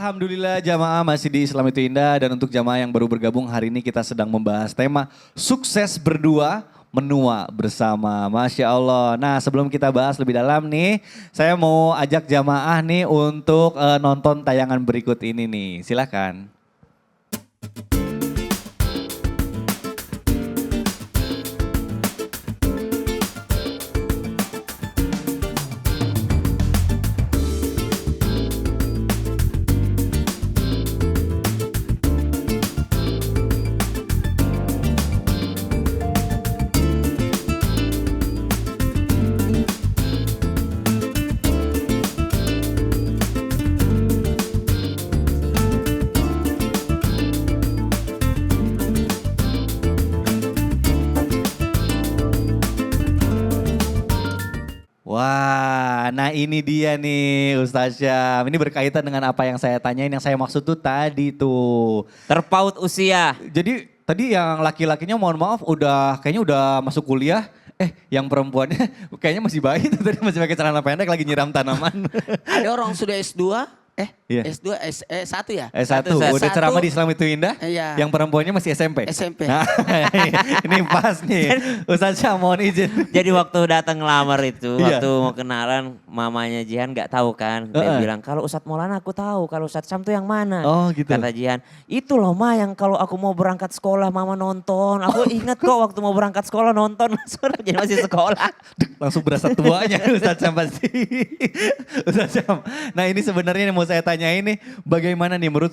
Alhamdulillah jamaah masih di Islam itu Indah dan untuk jamaah yang baru bergabung hari ini kita sedang membahas tema sukses berdua menua bersama. Masya Allah. Nah sebelum kita bahas lebih dalam nih saya mau ajak jamaah nih untuk nonton tayangan berikut ini nih. Silakan. Wah, nah ini dia nih Ustaz Syam. Ini berkaitan dengan apa yang saya tanyain, yang saya maksud tuh tadi tuh. Terpaut usia. Jadi tadi yang laki-lakinya mohon maaf kayaknya udah masuk kuliah. Yang perempuannya kayaknya masih bayi tuh tadi masih pakai celana pendek lagi nyiram tanaman. Ada orang sudah S2, Iya. S2, S1 ya? S1, udah ceramah di Islam itu Indah. Iya. Yang perempuannya masih SMP. SMP. Nah, ini pas nih. Ustaz Syam mohon izin. Jadi waktu datang ngelamar itu, Iya. waktu mau kenalan mamanya Jihan gak tahu kan. Dia bilang kalau Ustadz Maulana aku tahu, kalau Ustadz Syam tuh yang mana. Oh gitu. Kata Jihan, itu loh Ma yang kalau aku mau berangkat sekolah mama nonton. Aku ingat kok waktu mau berangkat sekolah nonton. Jadi masih sekolah. Langsung berasa tuanya Ustaz Syam pasti. Ustaz Syam. Nah ini sebenarnya yang mau saya tanyain nih. Bagaimana nih menurut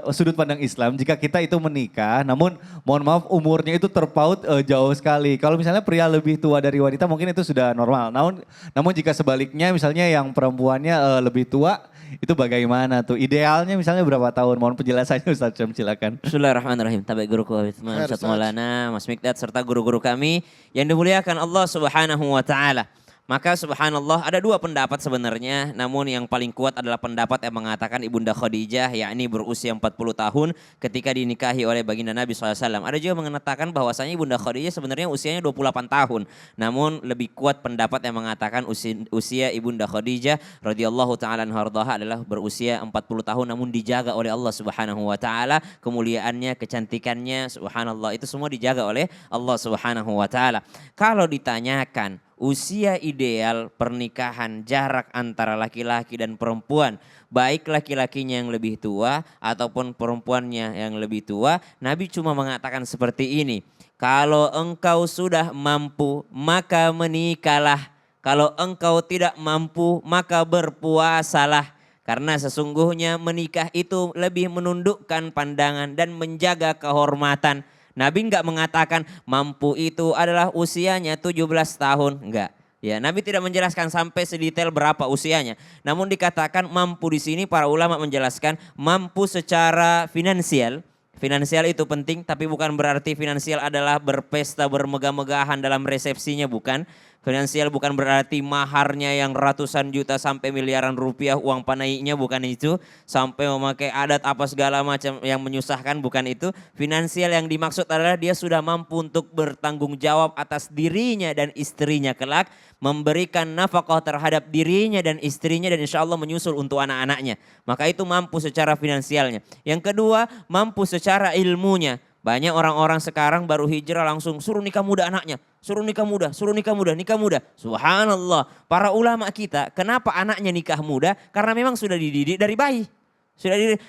sudut pandang Islam jika kita itu menikah namun mohon maaf umurnya itu terpaut jauh sekali. Kalau misalnya pria lebih tua dari wanita mungkin itu sudah normal. Namun jika sebaliknya misalnya yang perempuannya lebih tua itu bagaimana tuh? Idealnya misalnya berapa tahun? Mohon penjelasannya Ustaz Syam silakan. Bismillahirrahmanirrahim. Tabi guruku Ustadz Maulana, Mas Mikdad serta guru-guru kami yang dimuliakan Allah Subhanahu wa taala. Maka subhanallah ada dua pendapat sebenarnya, namun yang paling kuat adalah pendapat yang mengatakan Ibunda Khadijah yakni berusia 40 tahun ketika dinikahi oleh baginda Nabi SAW. Ada juga mengatakan bahwasanya Ibunda Khadijah sebenarnya usianya 28 tahun. Namun lebih kuat pendapat yang mengatakan usia Ibunda Khadijah radhiyallahu taala anha adalah berusia 40 tahun namun dijaga oleh Allah Subhanahu wa taala, kemuliaannya, kecantikannya, subhanallah itu semua dijaga oleh Allah Subhanahu wa taala. Kalau ditanyakan usia ideal pernikahan jarak antara laki-laki dan perempuan, baik laki-lakinya yang lebih tua ataupun perempuannya yang lebih tua, Nabi cuma mengatakan seperti ini. Kalau engkau sudah mampu, maka menikahlah. Kalau engkau tidak mampu, maka berpuasalah. Karena sesungguhnya menikah itu lebih menundukkan pandangan dan menjaga kehormatan. Nabi enggak mengatakan mampu itu adalah usianya 17 tahun, enggak. Ya, Nabi tidak menjelaskan sampai sedetail berapa usianya. Namun dikatakan mampu di sini para ulama menjelaskan mampu secara finansial. Finansial itu penting tapi bukan berarti finansial adalah berpesta bermegah-megahan dalam resepsinya, bukan. Finansial bukan berarti maharnya yang ratusan juta sampai miliaran rupiah uang panainya, bukan itu. Sampai memakai adat apa segala macam yang menyusahkan, bukan itu. Finansial yang dimaksud adalah dia sudah mampu untuk bertanggung jawab atas dirinya dan istrinya kelak. Memberikan nafkah terhadap dirinya dan istrinya dan insya Allah menyusul untuk anak-anaknya. Maka itu mampu secara finansialnya. Yang kedua mampu secara ilmunya. Banyak orang-orang sekarang baru hijrah langsung suruh nikah muda anaknya. Suruh nikah muda, suruh nikah muda, nikah muda. Subhanallah. Para ulama kita kenapa anaknya nikah muda? Karena memang sudah dididik dari bayi.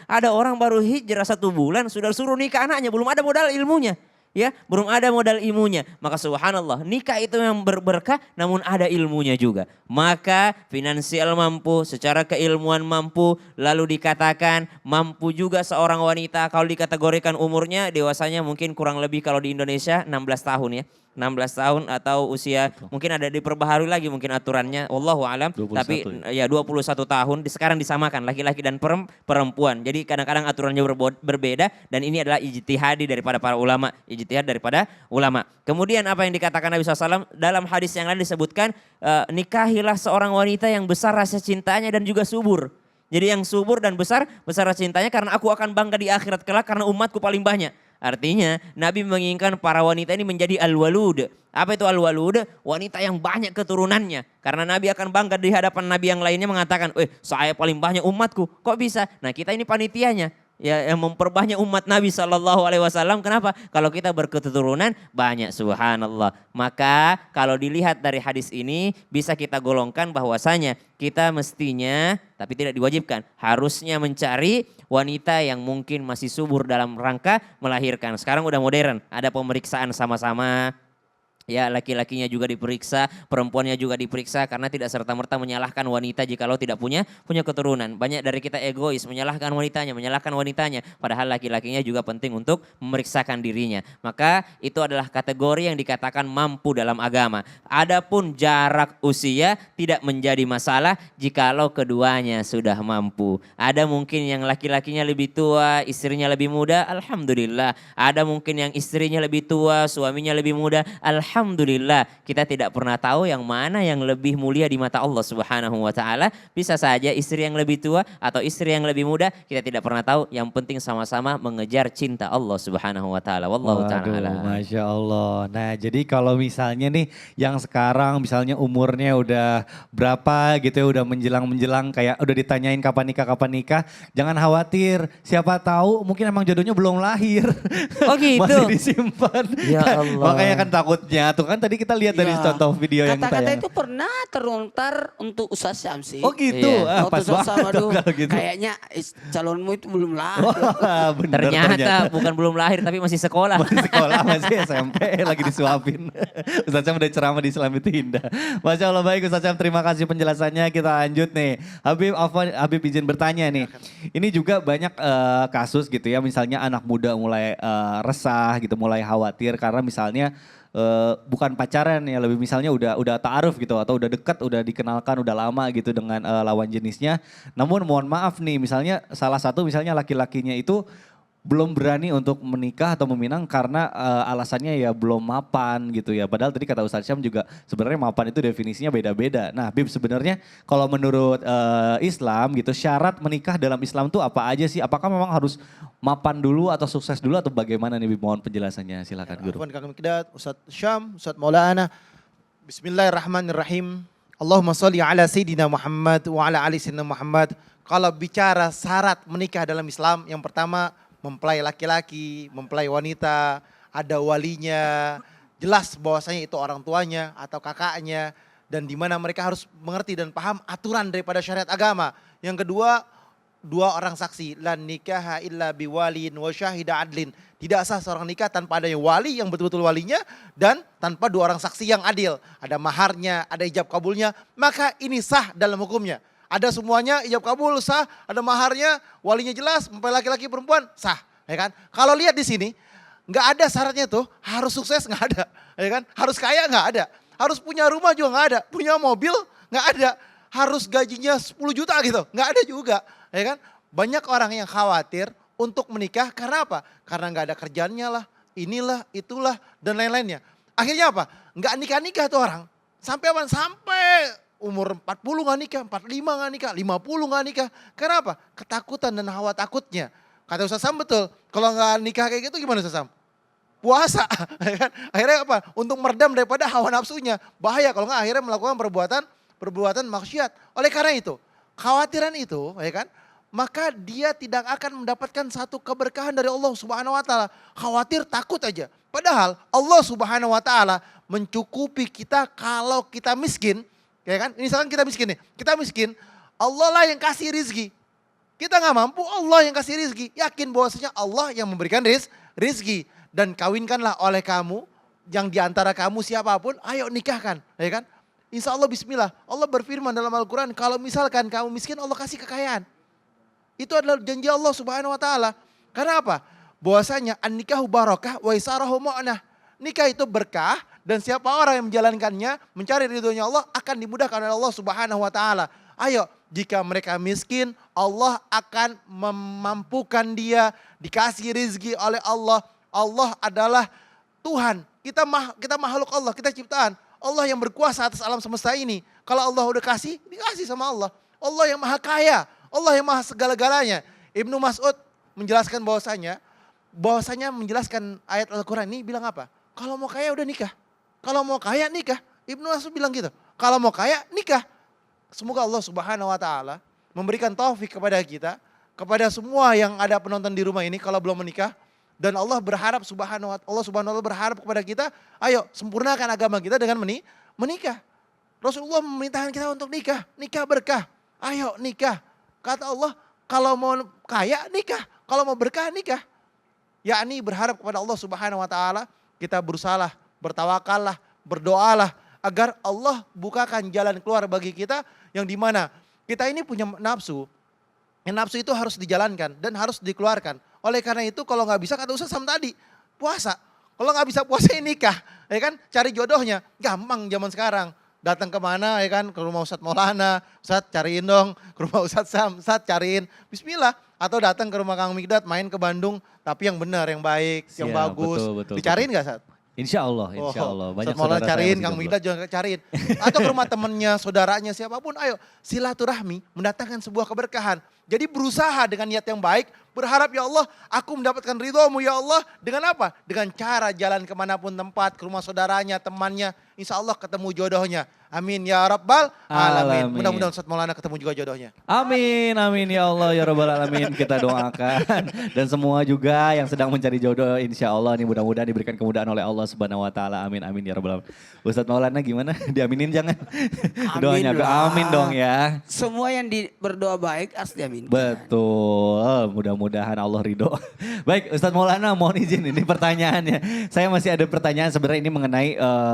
Ada orang baru hijrah 1 bulan sudah suruh nikah anaknya. Belum ada modal ilmunya. Ya, belum ada modal ilmunya. Maka subhanallah nikah itu yang berberkah namun ada ilmunya juga. Maka finansial mampu, secara keilmuan mampu, lalu dikatakan mampu juga seorang wanita kalau dikategorikan umurnya dewasanya mungkin kurang lebih kalau di Indonesia 16 tahun ya. 16 tahun atau usia mungkin ada diperbaharui lagi mungkin aturannya wallahu alam, tapi ya 21 tahun sekarang disamakan laki-laki dan perempuan. Jadi kadang-kadang aturannya berbeda dan ini adalah ijtihadi daripada para ulama, ijtihad daripada ulama. Kemudian apa yang dikatakan Nabi SAW dalam hadis yang lain disebutkan nikahilah seorang wanita yang besar rasa cintanya dan juga subur. Jadi yang subur dan besar rasa cintanya karena aku akan bangga di akhirat kelak karena umatku paling banyak. Artinya Nabi menginginkan para wanita ini menjadi al-walud. Apa itu al-walud? Wanita yang banyak keturunannya. Karena Nabi akan bangga di hadapan Nabi yang lainnya mengatakan, saya paling banyak umatku. Kok bisa? Nah kita ini panitianya. Ya, yang memperbanyak umat Nabi SAW. Kenapa? Kalau kita berketurunan banyak, subhanallah. Maka kalau dilihat dari hadis ini bisa kita golongkan bahwasanya kita mestinya, tapi tidak diwajibkan, harusnya mencari wanita yang mungkin masih subur dalam rangka melahirkan. Sekarang udah modern, ada pemeriksaan sama-sama. Ya, laki-lakinya juga diperiksa, perempuannya juga diperiksa karena tidak serta-merta menyalahkan wanita jikalau tidak punya keturunan. Banyak dari kita egois, menyalahkan wanitanya. Padahal laki-lakinya juga penting untuk memeriksakan dirinya. Maka itu adalah kategori yang dikatakan mampu dalam agama. Adapun jarak usia tidak menjadi masalah jikalau keduanya sudah mampu. Ada mungkin yang laki-lakinya lebih tua, istrinya lebih muda, alhamdulillah. Ada mungkin yang istrinya lebih tua, suaminya lebih muda, alhamdulillah. Kita tidak pernah tahu yang mana yang lebih mulia di mata Allah Subhanahu wa taala. Bisa saja istri yang lebih tua atau istri yang lebih muda, kita tidak pernah tahu. Yang penting sama-sama mengejar cinta Allah Subhanahu wa taala. Wallahu taala. Masya Allah. Nah jadi kalau misalnya nih yang sekarang misalnya umurnya udah berapa gitu ya, udah menjelang kayak udah ditanyain kapan nikah, jangan khawatir. Siapa tahu mungkin emang jodohnya belum lahir. Oh gitu? Masih disimpan. Ya Allah. Makanya kan takutnya tuh kan tadi kita lihat dari Ya. contoh video yang Kata-kata tayang. itu pernah terlontar untuk Ustaz Syamsi. Oh gitu, Iya. pas Waktu sama banget tuh aduh, kalau gitu. kayaknya calonmu itu belum lahir. Wah bener Ternyata bukan belum lahir tapi masih sekolah. Masih sekolah, masih SMP, lagi disuapin. Ustaz Syam udah ceramah di Islam itu indah. Masya Allah baik Ustaz Syam, terima kasih penjelasannya. Kita lanjut nih. Habib izin bertanya nih. Ini juga banyak kasus gitu ya, misalnya anak muda mulai resah gitu, mulai khawatir karena misalnya bukan pacaran ya, lebih misalnya udah ta'aruf gitu atau udah dekat, udah dikenalkan, udah lama gitu dengan lawan jenisnya. Namun mohon maaf nih, misalnya salah satu misalnya laki-lakinya itu belum berani untuk menikah atau meminang karena alasannya ya belum mapan gitu ya. Padahal tadi kata Ustaz Syam juga sebenarnya mapan itu definisinya beda-beda. Nah Bib sebenarnya kalau menurut Islam gitu syarat menikah dalam Islam tuh apa aja sih? Apakah memang harus mapan dulu atau sukses dulu atau bagaimana nih Bib? Mohon penjelasannya silakan Guru. Afwan kami kidat Ustaz Syam, Ustaz Maulana. Bismillahirrahmanirrahim. Allahumma sholli ala Sayyidina Muhammad wa ala ali Sayyidina Muhammad. Kalau bicara syarat menikah dalam Islam, yang pertama mempelai laki-laki, mempelai wanita, ada walinya, jelas bahwasanya itu orang tuanya atau kakaknya, dan di mana mereka harus mengerti dan paham aturan daripada syariat agama. Yang kedua, dua orang saksi, lan nikaha illa biwalin wa syahida adlin. Tidak sah seorang nikah tanpa ada wali yang betul-betul walinya dan tanpa dua orang saksi yang adil. Ada maharnya, ada ijab kabulnya, maka ini sah dalam hukumnya. Ada semuanya, ijab kabul sah, ada maharnya, walinya jelas, mempelai laki-laki perempuan sah, ya kan? Kalau lihat di sini, nggak ada syaratnya tuh, harus sukses nggak ada, ya kan? Harus kaya nggak ada, harus punya rumah juga nggak ada, punya mobil nggak ada, harus gajinya 10 juta gitu, nggak ada juga, ya kan? Banyak orang yang khawatir untuk menikah karena apa? Karena nggak ada kerjaannya lah, inilah, itulah, dan lain-lainnya. Akhirnya apa? Nggak nikah-nikah tuh orang, sampai apa? Sampai umur 40 gak nikah, 45 gak nikah, 50 gak nikah. Kenapa? Ketakutan dan hawa takutnya. Kata Ustaz Sam betul, kalau gak nikah kayak gitu gimana Ustaz Sam? Puasa, ya kan? Akhirnya apa? Untuk meredam daripada hawa nafsunya. Bahaya kalau gak akhirnya melakukan perbuatan maksiat. Oleh karena itu, khawatiran itu, ya kan? Maka dia tidak akan mendapatkan satu keberkahan dari Allah Subhanahu wa taala. Khawatir, takut aja. Padahal Allah Subhanahu wa taala mencukupi kita kalau kita miskin. Ya kan, misalkan kita miskin nih, kita miskin, Allah lah yang kasih rizki. Kita nggak mampu, Allah yang kasih rizki. Yakin bahwasanya Allah yang memberikan rizki. Dan kawinkanlah oleh kamu, yang diantara kamu siapapun, ayo nikahkan. Ya kan, insya Allah bismillah. Allah berfirman dalam Al-Quran, kalau misalkan kamu miskin, Allah kasih kekayaan. Itu adalah janji Allah Subhanahu wa taala. Karena apa? Bahwasanya an-nikahu barakah wa isarahu mu'nah. Nikah itu berkah. Dan siapa orang yang menjalankannya, mencari ridhonya Allah akan dimudahkan oleh Allah Subhanahu wa taala. Ayo, jika mereka miskin, Allah akan memampukan dia, dikasih rizki oleh Allah. Allah adalah Tuhan. Kita makhluk Allah, kita ciptaan. Allah yang berkuasa atas alam semesta ini. Kalau Allah udah kasih, dikasih sama Allah. Allah yang maha kaya, Allah yang maha segala-galanya. Ibnu Mas'ud menjelaskan bahwasanya bahwasanya menjelaskan ayat Al-Quran ini bilang apa? Kalau mau kaya udah nikah. Kalau mau kaya nikah. Ibnu Mas'ud bilang gitu. Kalau mau kaya nikah. Semoga Allah Subhanahu wa taala memberikan taufik kepada kita, kepada semua yang ada penonton di rumah ini kalau belum menikah, dan Allah berharap Allah Subhanahu wa taala berharap kepada kita, ayo sempurnakan agama kita dengan menikah. Rasulullah memerintahkan kita untuk nikah, nikah berkah. Ayo nikah. Kata Allah, kalau mau kaya nikah, kalau mau berkah nikah. Yakni berharap kepada Allah Subhanahu wa taala, kita berusahalah, bertawakallah, berdoalah agar Allah bukakan jalan keluar bagi kita yang dimana kita ini punya nafsu. Yang nafsu itu harus dijalankan dan harus dikeluarkan. Oleh karena itu kalau nggak bisa kata Ustaz Sam tadi, puasa. Kalau nggak bisa puasa ya nikah, ya kan? Cari jodohnya, gampang zaman sekarang. Datang kemana ya kan, ke rumah Ustadz Maulana, Ustadz cariin dong, ke rumah Ustadz Sam, Ustadz cariin, bismillah. Atau datang ke rumah Kang Mikdad, main ke Bandung, tapi yang benar, yang baik, yang Siap, bagus. betul, Dicariin nggak Ustadz? Insya Allah, insya Allah. Banyak Ustadz Maulana saudara saya cariin, masih Kang jomblo. Mikdad juga cariin. Atau ke rumah temennya, saudaranya, siapapun, ayo silaturahmi mendatangkan sebuah keberkahan. Jadi berusaha dengan niat yang baik, berharap ya Allah aku mendapatkan ridhomu ya Allah. Dengan apa? Dengan cara jalan kemanapun tempat, ke rumah saudaranya, temannya, insya Allah ketemu jodohnya. Amin ya Rabbal Alamin. Alamin. Mudah-mudahan Ustadz Maulana ketemu juga jodohnya. Amin, amin ya Allah ya Rabbal Alamin. Kita doakan. Dan semua juga yang sedang mencari jodoh insya Allah nih mudah-mudahan diberikan kemudahan oleh Allah Subhanahu Wa Taala. Amin, amin ya Rabbal Alamin. Ustadz Maulana gimana? Diaminin jangan? Doanya lah. amin dong ya. Semua yang berdoa baik harus diaminkan. Betul, mudah-mudahan Allah ridho. Baik Ustadz Maulana mohon izin ini pertanyaannya. Saya masih ada pertanyaan sebenarnya ini mengenai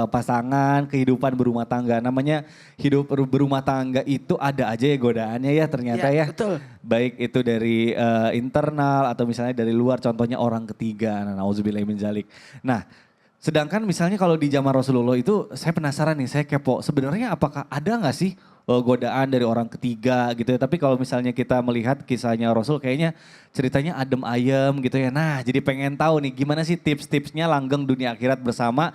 pasangan, kehidupan berumah tangga. Namanya hidup berumah tangga itu ada aja ya godaannya ya ternyata ya. Betul. Baik itu dari internal atau misalnya dari luar contohnya orang ketiga. Nah, nauzubillahi min zalik. Nah, sedangkan misalnya kalau di zaman Rasulullah itu saya penasaran nih, saya kepo. Sebenarnya apakah ada nggak sih godaan dari orang ketiga gitu ya. Tapi kalau misalnya kita melihat kisahnya Rasul kayaknya ceritanya adem ayem gitu ya. Nah jadi pengen tahu nih gimana sih tips-tipsnya langgeng dunia akhirat bersama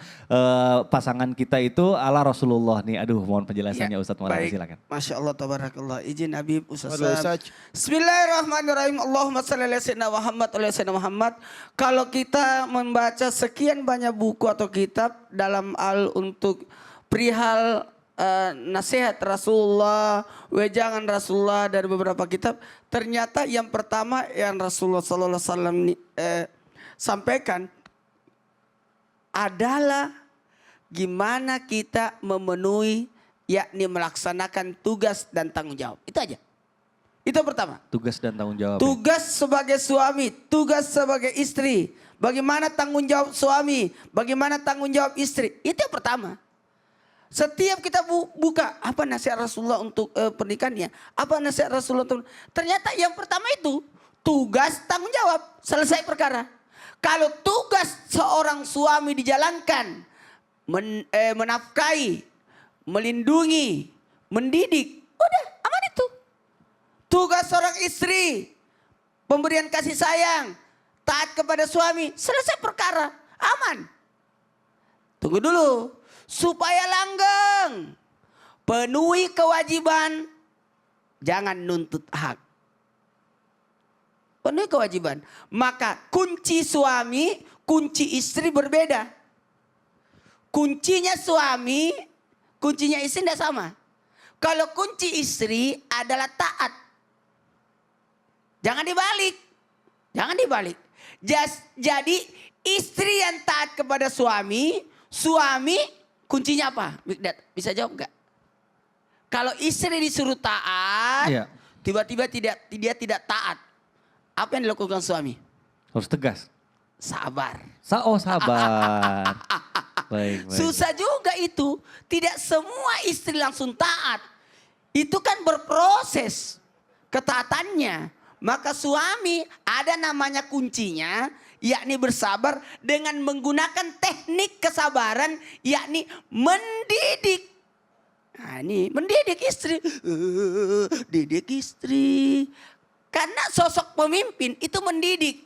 pasangan kita itu ala Rasulullah nih. Aduh mohon penjelasannya Ustadz Maulana silakan. Masya Allah, tabarakallah. Izin Habib Ustaz. Halo, Ustaz. Bismillahirrahmanirrahim. Allahumma salli ala sayyidina Muhammad wa ala sayyidina Muhammad. Kalau kita membaca sekian banyak buku atau kitab dalam untuk perihal nasihat Rasulullah, wejangan Rasulullah dari beberapa kitab, ternyata yang pertama yang Rasulullah SAW sampaikan adalah gimana kita memenuhi, yakni melaksanakan tugas dan tanggung jawab. Itu aja. Itu pertama. Tugas dan tanggung jawab. Tugas sebagai suami, tugas sebagai istri. Bagaimana tanggung jawab suami, bagaimana tanggung jawab istri. Itu yang pertama. Setiap kita buka, apa nasihat Rasulullah untuk pernikahannya? Apa nasihat Rasulullah untuk... Ternyata yang pertama itu, tugas tanggung jawab, selesai perkara. Kalau tugas seorang suami dijalankan, menafkahi, melindungi, mendidik, udah aman itu. Tugas seorang istri, pemberian kasih sayang, taat kepada suami, selesai perkara, aman. Tunggu dulu. Supaya langgeng, penuhi kewajiban, jangan nuntut hak. Penuhi kewajiban. Maka kunci suami, kunci istri berbeda. Kuncinya suami, kuncinya istri tidak sama. Kalau kunci istri adalah taat. Jangan dibalik. Jangan dibalik. Jadi istri yang taat kepada suami, suami kuncinya apa? Mikdad, bisa jawab enggak? Kalau istri disuruh taat, tiba-tiba dia tidak taat. Apa yang dilakukan suami? Harus tegas. Sabar. Sabar. Baik, baik. Susah juga itu. Tidak semua istri langsung taat. Itu kan berproses ketaatannya. Maka suami ada namanya kuncinya, yakni bersabar dengan menggunakan teknik kesabaran, yakni mendidik. Nah ini mendidik istri. Didik istri. Karena sosok pemimpin itu mendidik.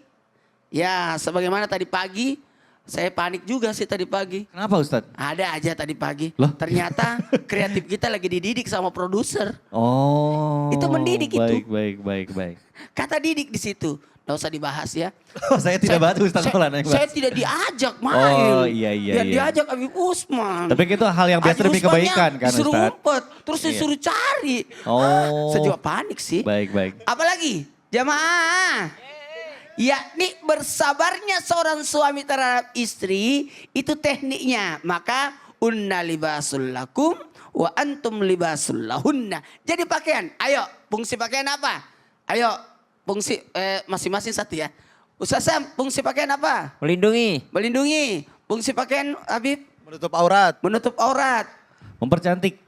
Ya sebagaimana tadi pagi, saya panik juga sih tadi pagi. Kenapa Ustadz? Ada aja tadi pagi. Loh? Ternyata kreatif kita lagi dididik sama produser. Oh. Itu mendidik itu. Baik. Kata didik di situ. Nggak usah dibahas ya. Oh, saya tidak bahas Ustaz Maulana yang Saya bahas. tidak diajak main. Oh, iya. Diajak Habib Usman. Tapi itu hal yang biasa demi Habib Usmannya kebaikan kan disuruh Ustaz? ngumpet, terus disuruh cari. Oh. Saya juga panik sih. Baik. Apalagi jamaah. Yakni bersabarnya seorang suami terhadap istri itu tekniknya. Maka unna libasul lakum wa antum libasul lahunna. Jadi pakaian. Ayo, fungsi pakaian apa? Ayo, fungsi masing-masing satu ya. Ustaz Sam, fungsi pakaian apa? Melindungi. Melindungi. Fungsi pakaian Habib Menutup aurat. menutup aurat. Mempercantik.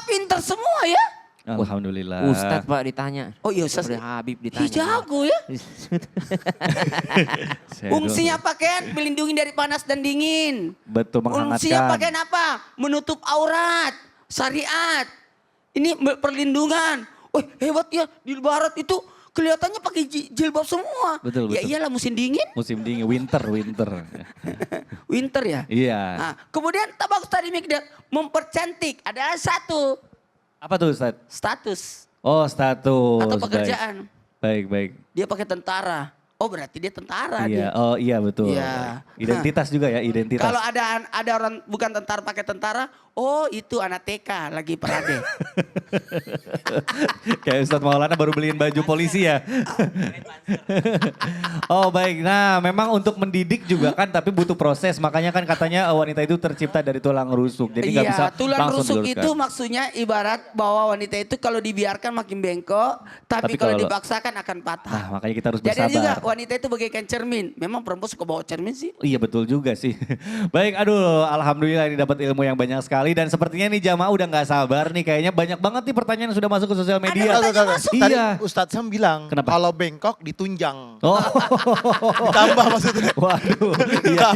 Pintar semua ya. Alhamdulillah. Ustadz Pak ditanya. Oh iya Ustaz. Udah Habib ditanya. Jago ya. Saya Fungsinya pakaian melindungi dari panas dan dingin. betul Fungsinya menghangatkan. pakaian apa? Menutup aurat. Syariat. Ini perlindungan. Wih hebat ya di barat itu kelihatannya pakai jilbab semua. Betul. Ya iyalah musim dingin. Musim dingin, winter. Winter ya. Iya. Nah, kemudian tabak tadi Mikdad mempercantik. Ada satu Apa tuh Ustaz? status Oh, status. atau pekerjaan. Baik. Dia pakai tentara. Oh berarti dia tentara Iya, dia. oh iya betul. Iya. Identitas juga ya, identitas. Kalau ada orang bukan tentara pakai tentara, oh itu anak TK lagi parade. Kayak Ustadz Maulana baru beliin baju polisi ya. Oh baik, nah memang untuk mendidik juga kan tapi butuh proses. Makanya kan katanya wanita itu tercipta dari tulang rusuk. Jadi nggak bisa tulang langsung rusuk diluruskan. itu maksudnya ibarat bahwa wanita itu kalau dibiarkan makin bengkok, tapi kalau kalau- dipaksakan akan patah. Nah makanya kita harus Jadi bersabar. juga wanita itu bagaikan cermin. Memang perempuan suka bawa cermin sih. Iya betul juga sih. Baik, aduh alhamdulillah ini dapat ilmu yang banyak sekali. Dan sepertinya nih jamaah udah nggak sabar nih. Kayaknya banyak banget nih pertanyaan yang sudah masuk ke sosial media. Tadi Iya. Ustadz Sam bilang Kenapa? kalau bengkok ditunjang. Oh, Ditambah maksudnya. waduh. Iya.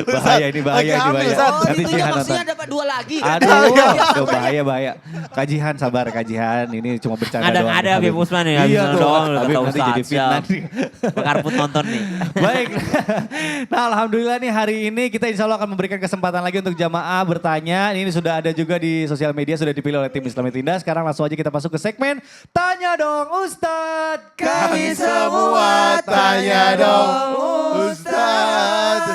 Bahaya ini, bahaya Lagi ini, hamil, bahaya. Ustaz. Oh Nanti itu Jihan maksudnya nonton. dapat 2 lagi. Aduh, bahaya. Kajian sabar kajian. Ini cuma bercanda doang. Ada Habib. Habib Usman ya, Iya Habib tuh. doang, Habib kata nanti Ustaz, jadi fitnah siap. nih. Karput nonton nih. Baik. Nah alhamdulillah nih hari ini kita insya Allah akan memberikan kesempatan lagi untuk jamaah bertanya. Ini sudah ada juga di sosial media, sudah dipilih oleh tim Islami Tindas. Sekarang langsung aja kita masuk ke segmen Tanya Dong Ustadz. Kami semua tanya dong Ustadz.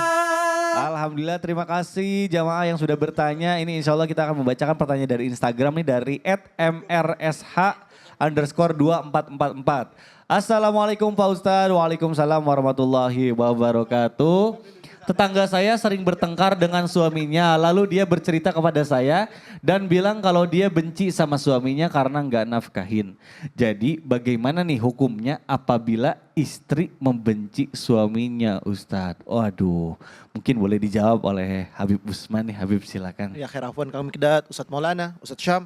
Alhamdulillah terima kasih jamaah yang sudah bertanya. Ini insya Allah kita akan membacakan pertanyaan dari Instagram nih dari @mrsh_2444. Assalamualaikum Pak Ustadz. Waalaikumsalam warahmatullahi wabarakatuh. Tetangga saya sering bertengkar dengan suaminya, lalu dia bercerita kepada saya dan bilang kalau dia benci sama suaminya karena nggak nafkahin. Jadi bagaimana nih hukumnya apabila istri membenci suaminya Ustadz? Waduh, mungkin boleh dijawab oleh Habib Usman nih. Habib silakan. Ya khairafwan kami Mikdad, Ustadz Maulana, Ustadz Syam.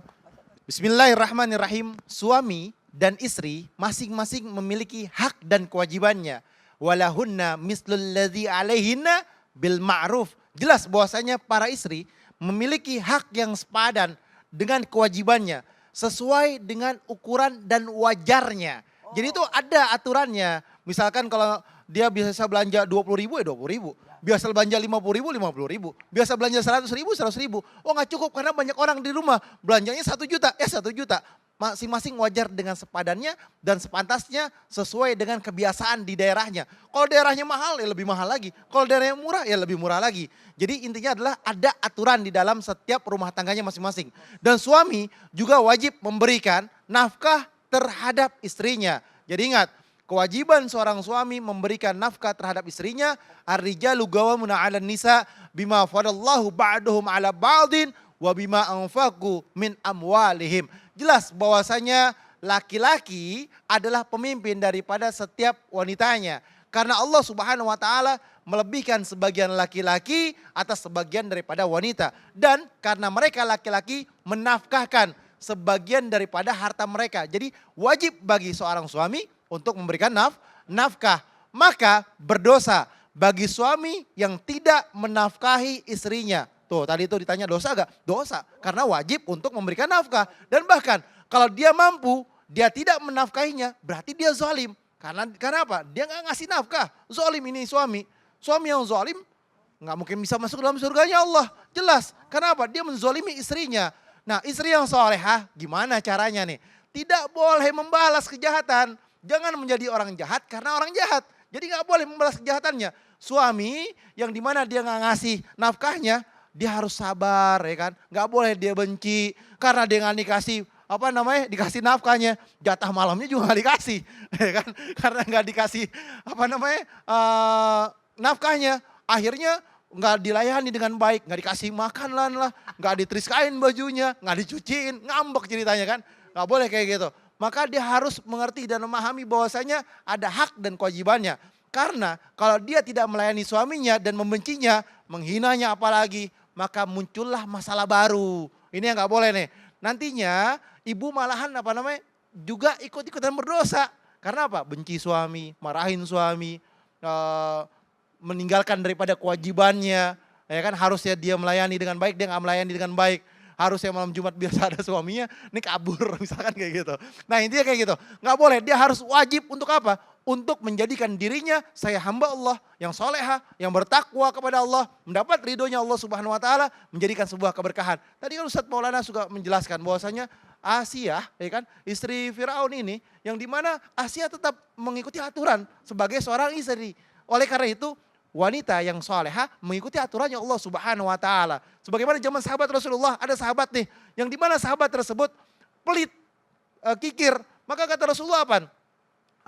Bismillahirrahmanirrahim. Suami dan istri masing-masing memiliki hak dan kewajibannya. Walahunna mislul ladzi alaihinna bil ma'ruf. Jelas bahwasanya para istri memiliki hak yang sepadan dengan kewajibannya sesuai dengan ukuran dan wajarnya. Jadi itu ada aturannya. Misalkan kalau dia biasa belanja 20.000 ya 20.000. Biasa belanja 50.000, 50.000. Biasa belanja 100.000, 100.000. Oh nggak cukup karena banyak orang di rumah. Belanjanya 1 juta, ya 1 juta. Masing-masing wajar dengan sepadannya dan sepantasnya sesuai dengan kebiasaan di daerahnya. Kalau daerahnya mahal ya lebih mahal lagi. Kalau daerahnya murah ya lebih murah lagi. Jadi intinya adalah ada aturan di dalam setiap rumah tangganya masing-masing. Dan suami juga wajib memberikan nafkah terhadap istrinya. Jadi ingat, kewajiban seorang suami memberikan nafkah terhadap istrinya. Ar-rijalu qawwamuna 'alan nisa bima fadallahu ba'dahum 'ala ba'din wa bima anfaqu min amwalihim. Jelas bahwasanya laki-laki adalah pemimpin daripada setiap wanitanya. Karena Allah Subhanahu wa taala melebihkan sebagian laki-laki atas sebagian daripada wanita. Dan karena mereka laki-laki menafkahkan sebagian daripada harta mereka. Jadi wajib bagi seorang suami untuk memberikan nafkah. Maka berdosa bagi suami yang tidak menafkahi istrinya. Tuh tadi itu ditanya dosa gak? Dosa. Karena wajib untuk memberikan nafkah. Dan bahkan kalau dia mampu, dia tidak menafkahinya, berarti dia zalim. Karena apa? Dia gak ngasih nafkah. Zalim ini suami. Suami yang zalim gak mungkin bisa masuk dalam surganya Allah. Jelas. Kenapa? Dia menzalimi istrinya. Nah istri yang solehah gimana caranya nih? Tidak boleh membalas kejahatan. Jangan menjadi orang jahat karena orang jahat. Jadi nggak boleh membalas kejahatannya. Suami yang dimana dia nggak ngasih nafkahnya, dia harus sabar ya kan. Nggak boleh dia benci karena dia nggak dikasih dikasih nafkahnya, jatah malamnya juga nggak dikasih, ya kan? Karena nggak dikasih nafkahnya, akhirnya nggak dilayani dengan baik, nggak dikasih makan lah, nggak ditriskain bajunya, nggak dicuciin, ngambek ceritanya kan, nggak boleh kayak gitu. Maka dia harus mengerti dan memahami bahwasanya ada hak dan kewajibannya. Karena kalau dia tidak melayani suaminya dan membencinya, menghinanya apalagi, maka muncullah masalah baru. Ini yang nggak boleh nih. Nantinya ibu malahan juga ikut-ikutan berdosa. Karena apa? Benci suami, marahin suami, meninggalkan daripada kewajibannya. Ya kan, harusnya dia melayani dengan baik, dia nggak melayani dengan baik. Harusnya malam Jumat biasa ada suaminya, ini kabur misalkan kayak gitu. Nah intinya kayak gitu. Nggak boleh, dia harus wajib untuk apa? Untuk menjadikan dirinya saya hamba Allah yang soleha, yang bertakwa kepada Allah, mendapat ridhonya Allah Subhanahu Wa Taala, menjadikan sebuah keberkahan. Tadi kan Ustadz Maulana juga menjelaskan bahwasanya Asia, ya kan, istri Firaun ini, yang dimana Asia tetap mengikuti aturan sebagai seorang istri. Oleh karena itu wanita yang soleha mengikuti aturannya Allah Subhanahu Wa Taala. Sebagaimana zaman sahabat Rasulullah, ada sahabat nih, yang dimana sahabat tersebut pelit, kikir, maka kata Rasulullah apa?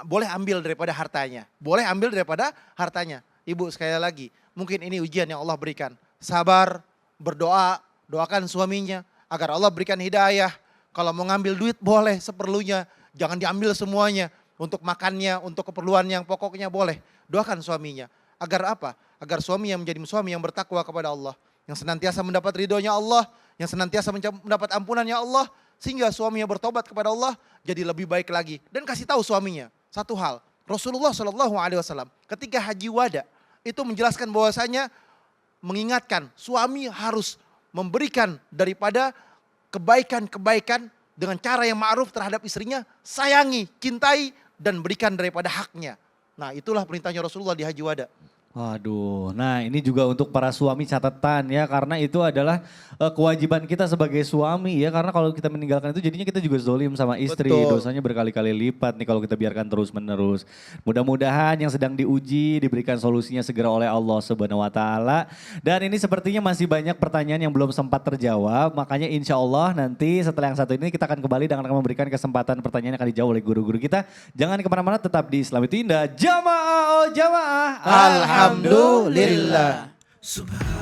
Boleh ambil daripada hartanya. Boleh ambil daripada hartanya. Ibu sekali lagi, mungkin ini ujian yang Allah berikan. Sabar, berdoa, doakan suaminya agar Allah berikan hidayah. Kalau mau ngambil duit boleh seperlunya. Jangan diambil semuanya. Untuk makannya, untuk keperluan yang pokoknya boleh. Doakan suaminya. Agar apa? Agar suami yang menjadi suami yang bertakwa kepada Allah. Yang senantiasa mendapat ridhonya Allah. Yang senantiasa mendapat ampunannya Allah. Sehingga suaminya bertobat kepada Allah jadi lebih baik lagi. Dan kasih tahu suaminya satu hal, Rasulullah SAW ketika haji wada itu menjelaskan bahwasanya mengingatkan suami harus memberikan daripada kebaikan-kebaikan dengan cara yang ma'ruf terhadap istrinya, sayangi, cintai dan berikan daripada haknya. Nah itulah perintahnya Rasulullah di haji wada. Waduh, nah ini juga untuk para suami catatan ya, karena itu adalah kewajiban kita sebagai suami ya, karena kalau kita meninggalkan itu jadinya kita juga zolim sama istri, Betul. dosanya berkali-kali lipat nih kalau kita biarkan terus menerus. Mudah-mudahan yang sedang diuji diberikan solusinya segera oleh Allah Subhanahu Wa Taala. Dan ini sepertinya masih banyak pertanyaan yang belum sempat terjawab, makanya insya Allah nanti setelah yang satu ini kita akan kembali dengan akan memberikan kesempatan pertanyaan yang akan dijawab oleh guru-guru kita. Jangan kemana-mana, tetap di Islam itu Indah. Jamaah, oh jamaah. Alhamdulillah. Subhan